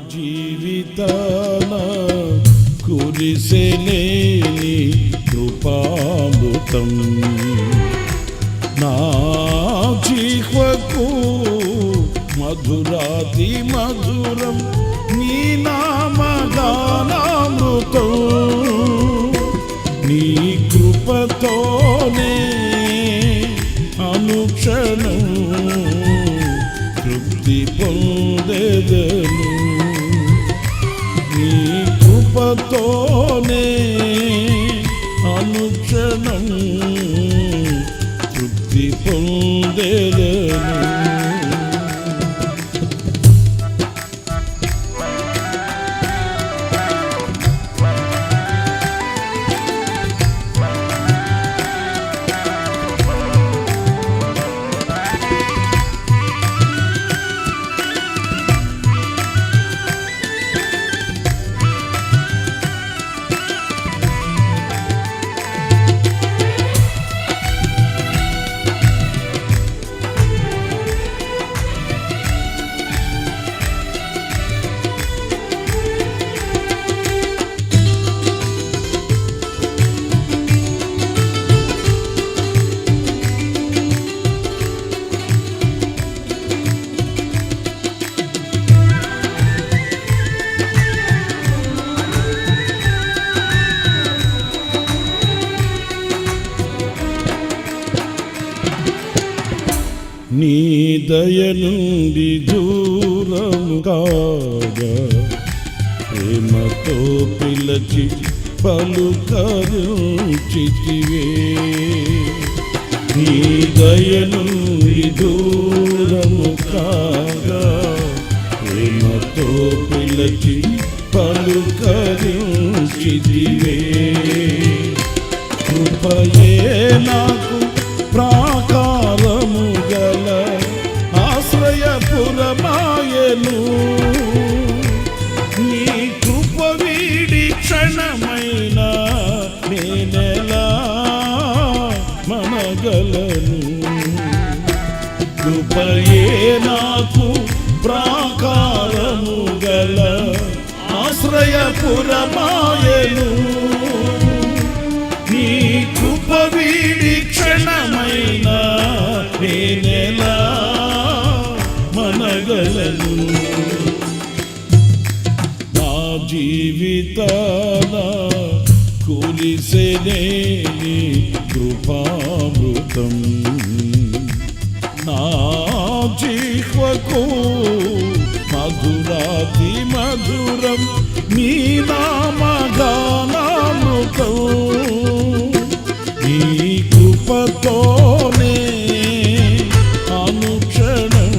జీవితాన కురిసెలేని కృపామృతం నా జీవకు మధురాతి మధురం నీ నామగానామృతం నీ కృపతోనే అనుక్షణం తృప్తి పొందెదను నీ కృపతోనే అనుక్షణం తృప్తి పొందెదను. నీ దయ నుండి దూరము కాగా ప్రేమతో పిలచి పలుకరించితివే నీ దయ నుండి దూరము కాగా ప్రేమతో పిలచి పలుకరించితివే కృపయే నాకు ప్రాకారము గల ఆశ్రయపురమాయను నీ కృప వీడి క్షణమైన నేనెలా మనగలను కృపయే నాకు ప్రాకారము గల ఆశ్రయపురమాయను నీ కృప వీడి క్షణమైన నేనెలా మనగలను నా జీవితాన కురిసెలేని కృపామృతం నా జీవకు మధురాతి మధురం నీ నామగానామృతం నీ కృపతోనే అనుక్షణం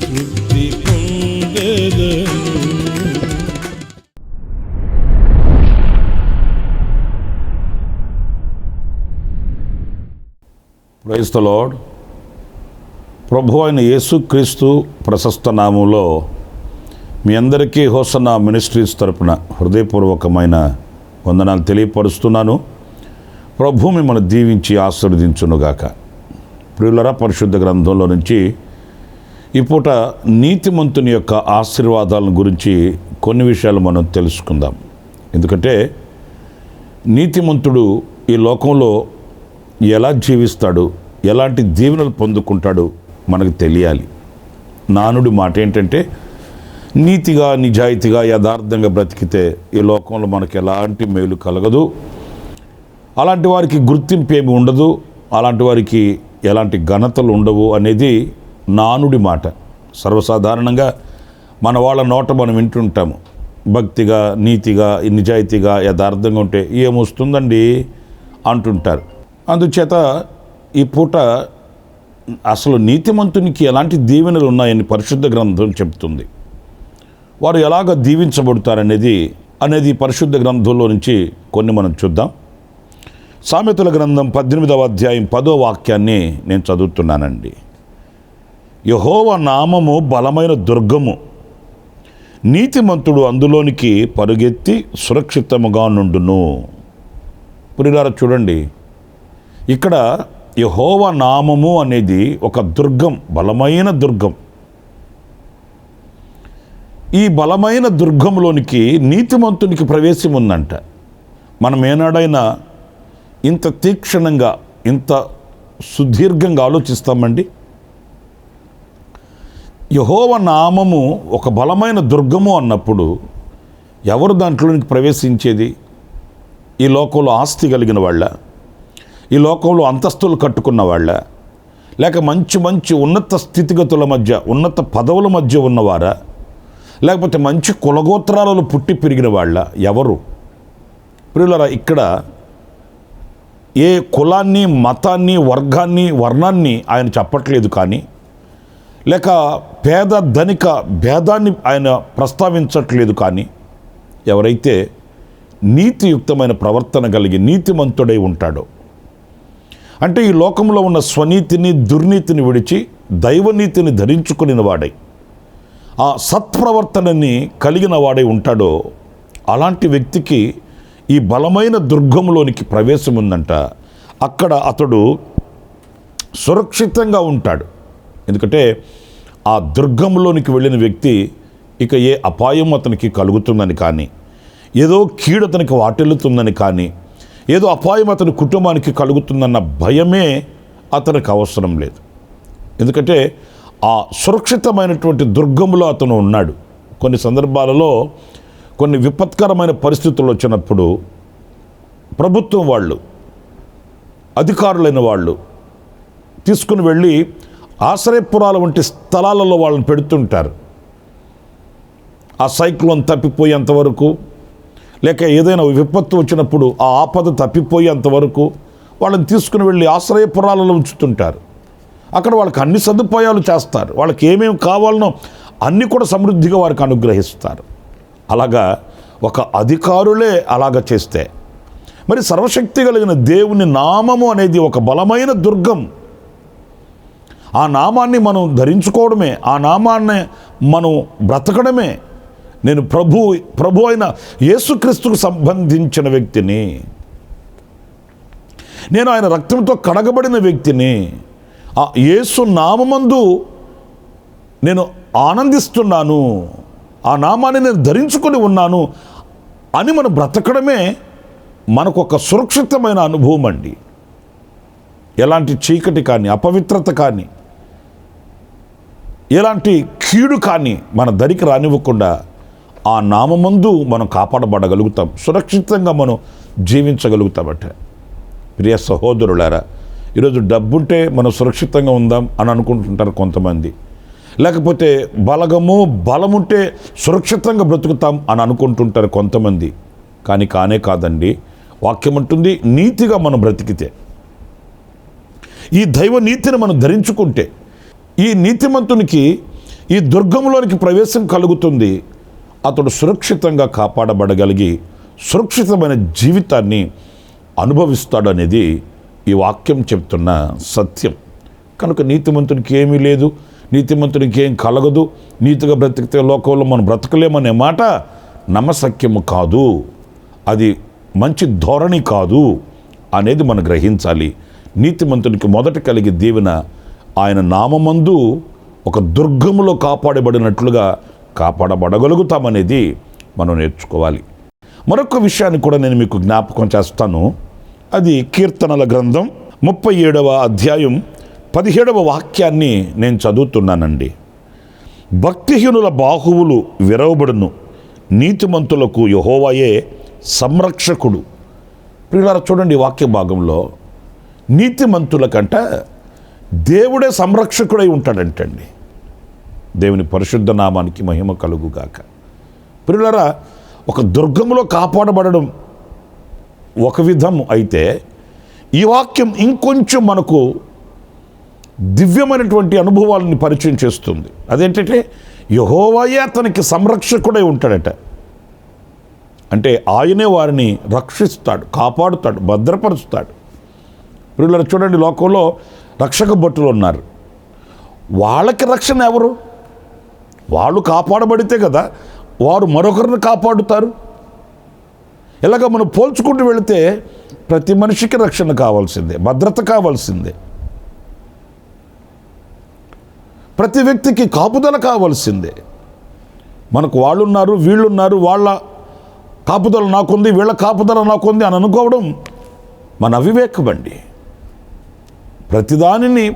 తృప్తి పొందెదను. Praise the lord. ప్రభు అయిన యేసుక్రీస్తు ప్రశస్త నామంలో మీ అందరికీ హోసన్నా మినిస్ట్రీస్ తరపున హృదయపూర్వకమైన వందనాలు తెలియపరుస్తున్నాను. ప్రభు మిమ్మల్ని దీవించి ఆశీర్వదించునుగాక. ప్రియులరా, పరిశుద్ధ గ్రంథంలో నుంచి ఈ పూట నీతిమంతుని యొక్క ఆశీర్వాదాలను గురించి కొన్ని విషయాలు మనం తెలుసుకుందాం. ఎందుకంటే నీతిమంతుడు ఈ లోకంలో ఎలా జీవిస్తాడు, ఎలాంటి దీవెనలు పొందుకుంటాడు మనకు తెలియాలి. నానుడి మాట ఏంటంటే నీతిగా నిజాయితీగా యథార్థంగా బ్రతికితే ఈ లోకంలో మనకు ఎలాంటి మేలు కలగదు, అలాంటి వారికి గుర్తింపు ఏమి ఉండదు, అలాంటి వారికి ఎలాంటి ఘనతలు ఉండవు అనేది నానుడి మాట. సర్వసాధారణంగా మన వాళ్ళ నోట మనం వింటుంటాము, భక్తిగా నీతిగా నిజాయితీగా యథార్థంగా ఉంటే ఏమొస్తుందండి అంటుంటారు. అందుచేత ఈ పూట అసలు నీతిమంతునికి ఎలాంటి దీవెనలు ఉన్నాయని పరిశుద్ధ గ్రంథం చెబుతుంది. వారు ఎలాగ దీవించబడతారనేది పరిశుద్ధ గ్రంథంలో నుంచి కొన్ని మనం చూద్దాం. సామెతల గ్రంథం 18వ అధ్యాయం 10వ వాక్యాన్ని నేను చదువుతున్నానండి. యెహోవా నామము బలమైన దుర్గము, నీతిమంతుడు అందులోనికి పరుగెత్తి సురక్షితముగా నుండును. ప్రియులారా చూడండి, ఇక్కడ యెహోవా నామము అనేది ఒక దుర్గం, బలమైన దుర్గం. ఈ బలమైన దుర్గంలోనికి నీతిమంతునికి ప్రవేశం ఉందంట. మనం ఏనాడైనా ఇంత తీక్షణంగా, ఇంత సుదీర్ఘంగా ఆలోచిస్తామండి? యెహోవా నామము ఒక బలమైన దుర్గము అన్నప్పుడు ఎవరు దాంట్లోనికి ప్రవేశించేది? ఈ లోకంలో ఆస్తి కలిగిన వాళ్ళ, ఈ లోకంలో అంతస్తులు కట్టుకున్న వాళ్ళ, లేక మంచి మంచి ఉన్నత స్థితిగతుల మధ్య, ఉన్నత పదవుల మధ్య ఉన్నవారా, లేకపోతే మంచి కులగోత్రాలలో పుట్టి పెరిగిన వాళ్ళ? ఎవరు? ప్రియులారా, ఇక్కడ ఏ కులాన్ని, మతాన్ని, వర్గాన్ని, వర్ణాన్ని ఆయన చెప్పట్లేదు. కానీ లేక పేద ధనిక భేదాన్ని ఆయన ప్రస్తావించట్లేదు. కానీ ఎవరైతే నీతియుక్తమైన ప్రవర్తన కలిగి నీతిమంతుడై ఉంటాడో, అంటే ఈ లోకంలో ఉన్న స్వనీతిని, దుర్నీతిని విడిచి దైవనీతిని ధరించుకుని వాడై, ఆ సత్ప్రవర్తనని కలిగిన వాడై ఉంటాడో, అలాంటి వ్యక్తికి ఈ బలమైన దుర్గంలోనికి ప్రవేశం ఉందంట. అక్కడ అతడు సురక్షితంగా ఉంటాడు. ఎందుకంటే ఆ దుర్గంలోనికి వెళ్ళిన వ్యక్తి ఇక ఏ అపాయం అతనికి కలుగుతుందని కానీ, ఏదో కీడు అతనికి వాటిల్లుతుందని కానీ, ఏదో అపాయం అతని కుటుంబానికి కలుగుతుందన్న భయమే అతనికి అవసరం లేదు. ఎందుకంటే ఆ సురక్షితమైనటువంటి దుర్గంలో అతను ఉన్నాడు. కొన్ని సందర్భాలలో కొన్ని విపత్కరమైన పరిస్థితులు వచ్చినప్పుడు ప్రభుత్వం వాళ్ళు, అధికారులైన వాళ్ళు తీసుకుని వెళ్ళి ఆశ్రయపురాల వంటి స్థలాలలో వాళ్ళని పెడుతుంటారు. ఆ సైక్లోన్ తప్పిపోయేంతవరకు, లేక ఏదైనా విపత్తు వచ్చినప్పుడు ఆ ఆపద తప్పిపోయేంతవరకు వాళ్ళని తీసుకుని వెళ్ళి ఆశ్రయపురాలలో ఉంచుతుంటారు. అక్కడ వాళ్ళకి అన్ని సదుపాయాలు చేస్తారు. వాళ్ళకి ఏమేమి కావాలనో అన్నీ కూడా సమృద్ధిగా వారికి అనుగ్రహిస్తారు. అలాగా ఒక అధికారులే అలాగ చేస్తే, మరి సర్వశక్తి కలిగిన దేవుని నామము అనేది ఒక బలమైన దుర్గం. ఆ నామాన్ని మనం ధరించుకోవడమే, ఆ నామాన్ని మనం బ్రతకడమే. నేను ప్రభు అయిన యేసుక్రీస్తుకు సంబంధించిన వ్యక్తిని, నేను ఆయన రక్తంతో కడగబడిన వ్యక్తిని, ఆ యేసు నామమందు నేను ఆనందిస్తున్నాను, ఆ నామాన్ని నేను ధరించుకొని ఉన్నాను అని మనం బ్రతకడమే మనకు ఒక సురక్షితమైన అనుభవం అండి. ఎలాంటి చీకటి కానీ, అపవిత్రత కానీ, ఎలాంటి కీడు కానీ మన దరికి రానివ్వకుండా ఆ నామమందు మనం కాపాడబడగలుగుతాం, సురక్షితంగా మనం జీవించగలుగుతామట. ప్రియ సహోదరులారా, ఈరోజు డబ్బుంటే మనం సురక్షితంగా ఉందాం అని అనుకుంటుంటారు కొంతమంది. లేకపోతే బలముంటే సురక్షితంగా బ్రతుకుతాం అని అనుకుంటుంటారు కొంతమంది. కానీ కానే కాదండి. వాక్యం అంటుంది, నీతిగా మనం బ్రతికితే, ఈ దైవ నీతిని మనం ధరించుకుంటే, ఈ నీతిమంతునికి ఈ దుర్గంలోనికి ప్రవేశం కలుగుతుంది. అతడు సురక్షితంగా కాపాడబడగలిగి సురక్షితమైన జీవితాన్ని అనుభవిస్తాడు అనేది ఈ వాక్యం చెప్తున్న సత్యం. కనుక నీతిమంతునికి ఏమీ లేదు, నీతిమంతునికి ఏం కలగదు, నీతిగా బ్రతికితే లోకంలో మనం బ్రతకలేమనే మాట నమ్మశక్యము కాదు, అది మంచి ధోరణి కాదు అనేది మనం గ్రహించాలి. నీతిమంతునికి మొదట కలిగి దీవెన ఆయన నామమందు ఒక దుర్గములో కాపాడబడినట్లుగా కాపాడబడగలుగుతామనేది మనం నేర్చుకోవాలి. మరొక విషయాన్ని కూడా నేను మీకు జ్ఞాపకం చేస్తాను. అది కీర్తనల గ్రంథం 37వ అధ్యాయం 17వ వాక్యాన్ని నేను చదువుతున్నానండి. భక్తిహీనుల బాహువులు విరవబడును, నీతిమంతులకు యెహోవాయే సంరక్షకుడు. ప్రియులారా, చూడండి వాక్య భాగంలో నీతిమంతుల కంట దేవుడే సంరక్షకుడై ఉంటాడంటండి. దేవుని పరిశుద్ధ నామానికి మహిమ కలుగుగాక. ప్రియులారా, ఒక దుర్గములో కాపాడబడడం ఒక విధం అయితే, ఈ వాక్యం ఇంకొంచెం మనకు దివ్యమైనటువంటి అనుభవాలని పరిచయం చేస్తుంది. అదేంటంటే యెహోవాయే అతనికి సంరక్షకుడై ఉంటాడట. అంటే ఆయనే వారిని రక్షిస్తాడు, కాపాడుతాడు, భద్రపరుస్తాడు. ప్రియులారా, చూడండి, లోకంలో రక్షక భటులు ఉన్నారు. వాళ్ళకి రక్షణ ఎవరు? వాళ్ళు కాపాడబడితే కదా వారు మరొకరిని కాపాడుతారు. ఇలాగ మనం పోల్చుకుంటూ వెళితే ప్రతి మనిషికి రక్షణ కావాల్సిందే, భద్రత కావాల్సిందే, ప్రతి వ్యక్తికి కాపుదల కావాల్సిందే. మనకు వాళ్ళున్నారు, వీళ్ళున్నారు, వాళ్ళ కాపుదల నాకుంది, వీళ్ళ కాపుదల నాకుంది అని అనుకోవడం మన అవివేకం అండి. ప్రతిదానిని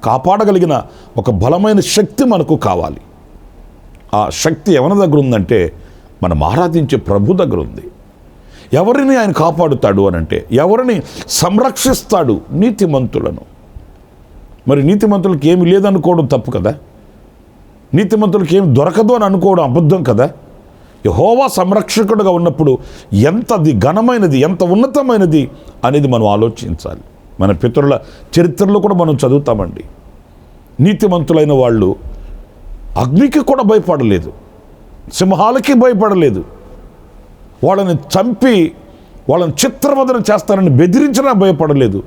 కాపాడగలిగిన ఒక బలమైన శక్తి మనకు కావాలి. ఆ శక్తి ఎవరి దగ్గర ఉందంటే మనం ఆరాధించే ప్రభు దగ్గర ఉంది. ఎవరిని ఆయన కాపాడుతాడు అని అంటే, ఎవరిని సంరక్షిస్తాడు? నీతిమంతులను. మరి నీతిమంతులకి ఏమి లేదనుకోవడం తప్పు కదా, నీతిమంతులకి ఏమి దొరకదు అని అనుకోవడం అబద్ధం కదా. యెహోవా సంరక్షకుడుగా ఉన్నప్పుడు ఎంతది ఘనమైనది, ఎంత ఉన్నతమైనది అనేది మనం ఆలోచించాలి. మన పితరుల చరిత్రలో కూడా మనం చదువుతామండి. నీతిమంతులైన వాళ్ళు అగ్నికి కూడా భయపడలేదు, సింహాలకి భయపడలేదు, వాళ్ళని చంపి వాళ్ళని చిత్రవదన చేస్తారని బెదిరించినా భయపడలేదు.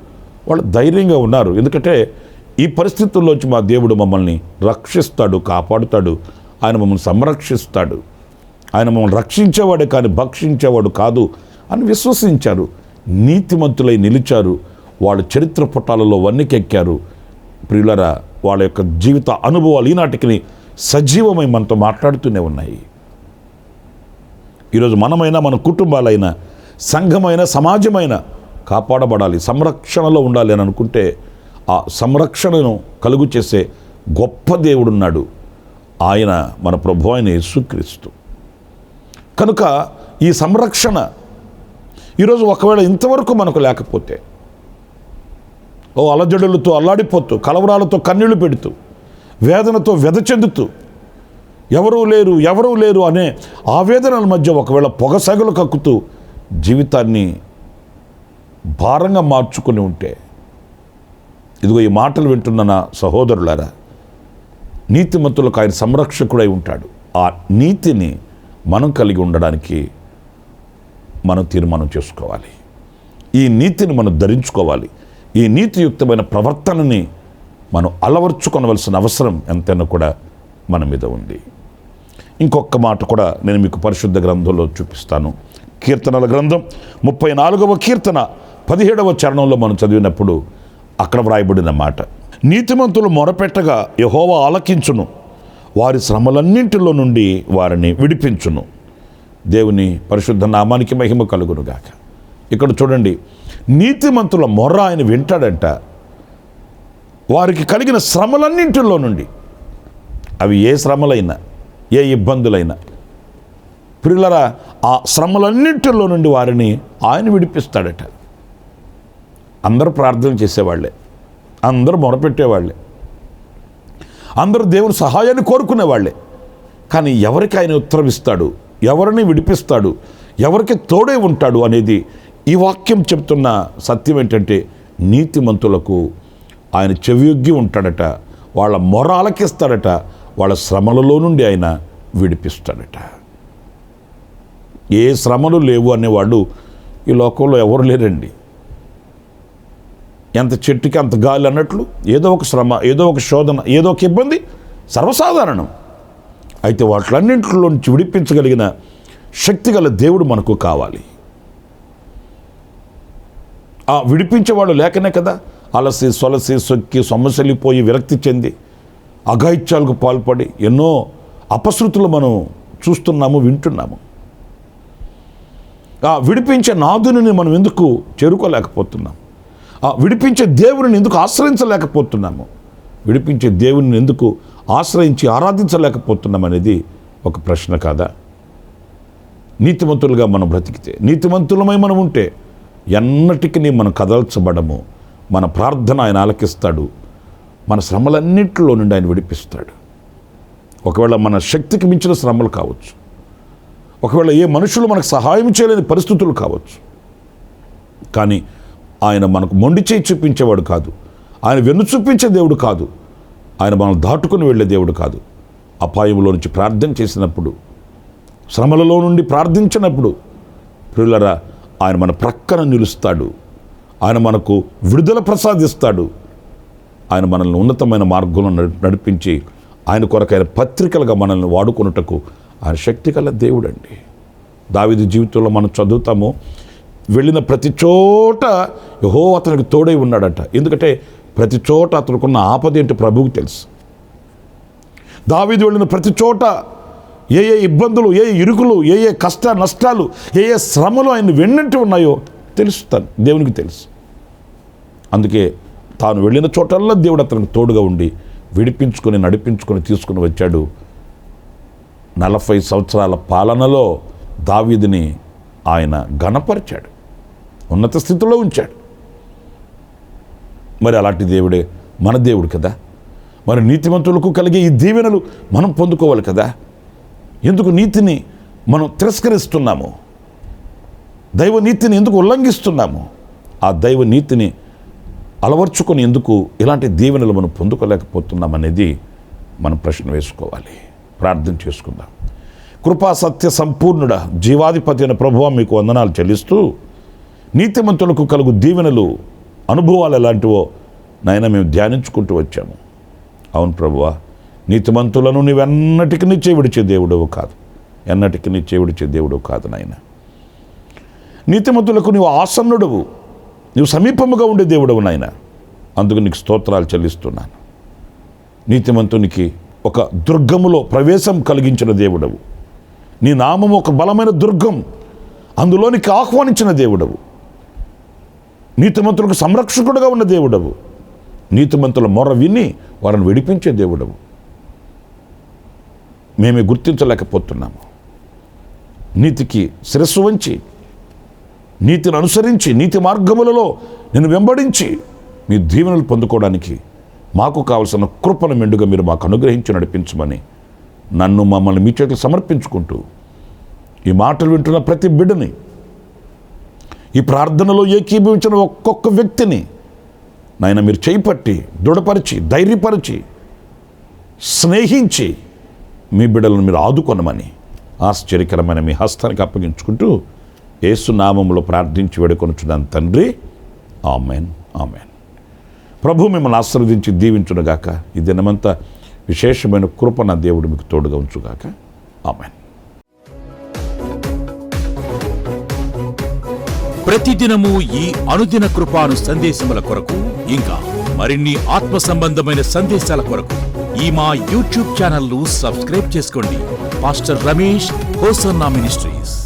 వాళ్ళు ధైర్యంగా ఉన్నారు. ఎందుకంటే ఈ పరిస్థితుల్లోంచి మా దేవుడు మమ్మల్ని రక్షిస్తాడు, కాపాడుతాడు, ఆయన మమ్మల్ని సంరక్షిస్తాడు, ఆయన మమ్మల్ని రక్షించేవాడే కానీ భక్షించేవాడు కాదు అని విశ్వసించారు. నీతిమంతులై నిలిచారు. వాళ్ళ చరిత్ర పుటాలలో వన్నెకెక్కారు. ప్రియులరా, వాళ్ళ యొక్క జీవిత అనుభవాలు ఈనాటికి సజీవమై మనతో మాట్లాడుతూనే ఉన్నాయి. ఈరోజు మనమైనా, మన కుటుంబాలైనా, సంఘమైన, సమాజమైన కాపాడబడాలి, సంరక్షణలో ఉండాలి అని అనుకుంటే ఆ సంరక్షణను కలుగు చేసే గొప్ప దేవుడున్నాడు. ఆయన మన ప్రభు అయిన యేసుక్రీస్తు. కనుక ఈ సంరక్షణ ఈరోజు ఒకవేళ ఇంతవరకు మనకు లేకపోతే, అలజడులతో అల్లాడిపోతూ, కలవరాలతో కన్నీళ్లు పెడుతూ, వేదనతో వ్యధ చెందుతూ, ఎవరూ లేరు అనే ఆవేదనల మధ్య ఒకవేళ పొగసగలు కక్కుతూ జీవితాన్ని భారంగా మార్చుకుని ఉంటే, ఇదిగో ఈ మాటలు వింటున్న నా సహోదరులారా, నీతిమంతులకు ఆయన సంరక్షకుడై ఉంటాడు. ఆ నీతిని మనం కలిగి ఉండడానికి మనం తీర్మానం చేసుకోవాలి. ఈ నీతిని మనం ధరించుకోవాలి. ఈ నీతియుక్తమైన ప్రవర్తనని మనం అలవర్చుకొనవలసిన అవసరం ఎంతైనా కూడా మన మీద ఉంది. ఇంకొక మాట కూడా నేను మీకు పరిశుద్ధ గ్రంథంలో చూపిస్తాను. కీర్తనల గ్రంథం 34వ కీర్తన 17వ చరణంలో మనం చదివినప్పుడు అక్కడ వ్రాయబడిన మాట, నీతిమంతులు మొరపెట్టగా యెహోవా ఆలకించును, వారి శ్రమలన్నింటిలో నుండి వారిని విడిపించును. దేవుని పరిశుద్ధ నామానికి మహిమ కలుగునుగాక. ఇక్కడ చూడండి, నీతిమంతుల మొర్ర ఆయన వింటాడంట. వారికి కలిగిన శ్రమలన్నింటిలో నుండి, అవి ఏ శ్రమలైనా, ఏ ఇబ్బందులైనా, ప్రియులరా, ఆ శ్రమలన్నింటిలో నుండి వారిని ఆయన విడిపిస్తాడట. అందరూ ప్రార్థన చేసేవాళ్లే, అందరూ మొరపెట్టేవాళ్లే, అందరూ దేవుని సహాయాన్ని కోరుకునేవాళ్లే. కానీ ఎవరికి ఆయన ఉత్తరం ఇస్తాడు, ఎవరిని విడిపిస్తాడు, ఎవరికి తోడే ఉంటాడు అనేది ఈ వాక్యం చెప్తున్న సత్యం ఏంటంటే, నీతిమంతులకు ఆయన చెవియొగ్గి ఉంటాడట, వాళ్ళ మొర ఆలకిస్తాడట, వాళ్ళ శ్రమలలో నుండి ఆయన విడిపిస్తాడట. ఏ శ్రమలు లేవు అనేవాళ్ళు ఈ లోకంలో ఎవరు లేరండి. ఎంత చెట్టుకి అంత గాలి అన్నట్లు ఏదో ఒక శ్రమ, ఏదో ఒక శోధన, ఏదో ఒక ఇబ్బంది సర్వసాధారణం. అయితే వాటిలన్నింటిలో నుంచి విడిపించగలిగిన శక్తి గల దేవుడు మనకు కావాలి. ఆ విడిపించేవాళ్ళు లేకనే కదా అలసి సొలసి సొక్కి సొమ్మసలిపోయి విరక్తి చెంది అఘాయిత్యాలకు పాల్పడి ఎన్నో అపశృతులు మనం చూస్తున్నాము, వింటున్నాము. ఆ విడిపించే నాదుని మనం ఎందుకు చేరుకోలేకపోతున్నాం? ఆ విడిపించే దేవుని ఎందుకు ఆశ్రయించలేకపోతున్నాము? విడిపించే దేవుని ఎందుకు ఆశ్రయించి ఆరాధించలేకపోతున్నాం అనేది ఒక ప్రశ్న కాదా? నీతిమంతులుగా మనం బ్రతికితే, నీతిమంతులమై మనం ఉంటే ఎన్నటికీ మనం కదల్చబడము. మన ప్రార్థన ఆయన ఆలకిస్తాడు, మన శ్రమలన్నింటిలో నుండి ఆయన విడిపిస్తాడు. ఒకవేళ మన శక్తికి మించిన శ్రమలు కావచ్చు, ఒకవేళ ఏ మనుషులు మనకు సహాయం చేయలేని పరిస్థితులు కావచ్చు, కానీ ఆయన మనకు మొండి చేయి చూపించేవాడు కాదు, ఆయన వెన్ను చూపించే దేవుడు కాదు, ఆయన మనల్ని దాటుకుని వెళ్ళే దేవుడు కాదు. అపాయంలో నుంచి ప్రార్థన చేసినప్పుడు, శ్రమలలో నుండి ప్రార్థించినప్పుడు ప్రియులరా, ఆయన మన ప్రక్కన నిలుస్తాడు, ఆయన మనకు విడుదల ప్రసాదిస్తాడు, ఆయన మనల్ని ఉన్నతమైన మార్గంలో నడిపించి ఆయన కొరకైన పత్రికలుగా మనల్ని వాడుకొనుటకు ఆయన శక్తి గల దేవుడు అండి. దావీదు జీవితంలో మనం చదువుతాము, వెళ్ళిన ప్రతి చోట యెహోవా అతనికి తోడై ఉన్నాడట. ఎందుకంటే ప్రతి చోట అతనుకున్న ఆపద ఏంటి ప్రభువుకు తెలుసు. దావీదు వెళ్ళిన ప్రతి చోట ఏ ఏ ఇబ్బందులు, ఏ ఇరుకులు, ఏ ఏ కష్ట నష్టాలు, ఏ ఏ శ్రమలు ఆయన వెన్నంటి ఉన్నాయో తెలుస్తాను, దేవునికి తెలుసు. అందుకే తాను వెళ్ళిన చోటల్లా దేవుడు అతనికి తోడుగా ఉండి విడిపించుకొని నడిపించుకొని తీసుకుని వచ్చాడు. 40 సంవత్సరాల పాలనలో దావీదుని ఆయన ఘనపరిచాడు, ఉన్నత స్థితిలో ఉంచాడు. మరి అలాంటి దేవుడే మన దేవుడు కదా. మరి నీతిమంతులకు కలిగే ఈ దీవెనలు మనం పొందుకోవాలి కదా. ఎందుకు నీతిని మనం తిరస్కరిస్తున్నాము? దైవ నీతిని ఎందుకు ఉల్లంఘిస్తున్నాము? ఆ దైవ నీతిని అలవర్చుకొని ఎందుకు ఇలాంటి దీవెనలు మనం పొందుకోలేకపోతున్నాం అనేది మనం ప్రశ్న వేసుకోవాలి. ప్రార్థన చేసుకుందాం. కృపా సత్య సంపూర్ణుడ జీవాధిపతి అయిన ప్రభువా మీకు వందనాలు చెల్లిస్తూ, నీతిమంతులకు కలుగు దీవెనలు అనుభవాలు ఎలాంటివో నాయన మేము ధ్యానించుకుంటూ వచ్చాము. అవును ప్రభువా, నీతిమంతులను నీవెన్నటికి నిచ్చే విడిచే దేవుడవు కాదు, ఎన్నటికి నిచ్చే విడిచే దేవుడవు కాదు నాయన. నీతిమంతులకు నీవు ఆసన్నుడవు, నీవు సమీపముగా ఉండే దేవుడవు నాయన. అందుకు నీకు స్తోత్రాలు చెల్లిస్తున్నాను. నీతిమంతునికి ఒక దుర్గములో ప్రవేశం కలిగించిన దేవుడవు. నీ నామము ఒక బలమైన దుర్గం, అందులోనికి ఆహ్వానించిన దేవుడవు. నీతిమంతులకు సంరక్షకుడుగా ఉన్న దేవుడవు. నీతిమంతుల మొర విని వారిని విడిపించే దేవుడవు. మేమే గుర్తించలేకపోతున్నాము. నీతికి శిరస్సు వంచి, నీతిని అనుసరించి, నీతి మార్గములలో నేను వెంబడించి మీ దీవెనలు పొందుకోవడానికి మాకు కావలసిన కృపను మెండుగా మీరు మాకు అనుగ్రహించి నడిపించమని నన్ను మమ్మల్ని మీ చేతులు సమర్పించుకుంటూ, ఈ మాటలు వింటున్న ప్రతి బిడ్డని, ఈ ప్రార్థనలో ఏకీభవించిన ఒక్కొక్క వ్యక్తిని నాయన మీరు చేయిపట్టి దృఢపరిచి ధైర్యపరిచి స్నేహించి మీ బిడ్డలను మీరు ఆదుకొనమని ఆశ్చర్యకరమైన మీ హస్తానికి అప్పగించుకుంటూ యేసు నామములో ప్రార్థించి వేడుకొనుచున్నాను తండ్రి. Amen, amen. ప్రభు మిమ్మల్ని ఆశీర్వదించి దీవించునుగాక. ఈ దినమంతా విశేషమైన కృప నా దేవుడు మీకు తోడుగా ఉంచుగాక. ఆమెన్. ప్రతిదినము ఈ అనుదిన కృపాను సందేశముల కొరకు, ఇంకా మరిన్ని ఆత్మ సంబంధమైన సందేశాల కొరకు ఈ మా యూట్యూబ్ ఛానల్ ను సబ్స్క్రైబ్ చేసుకోండి. Pastor Ramesh hosanna ministries.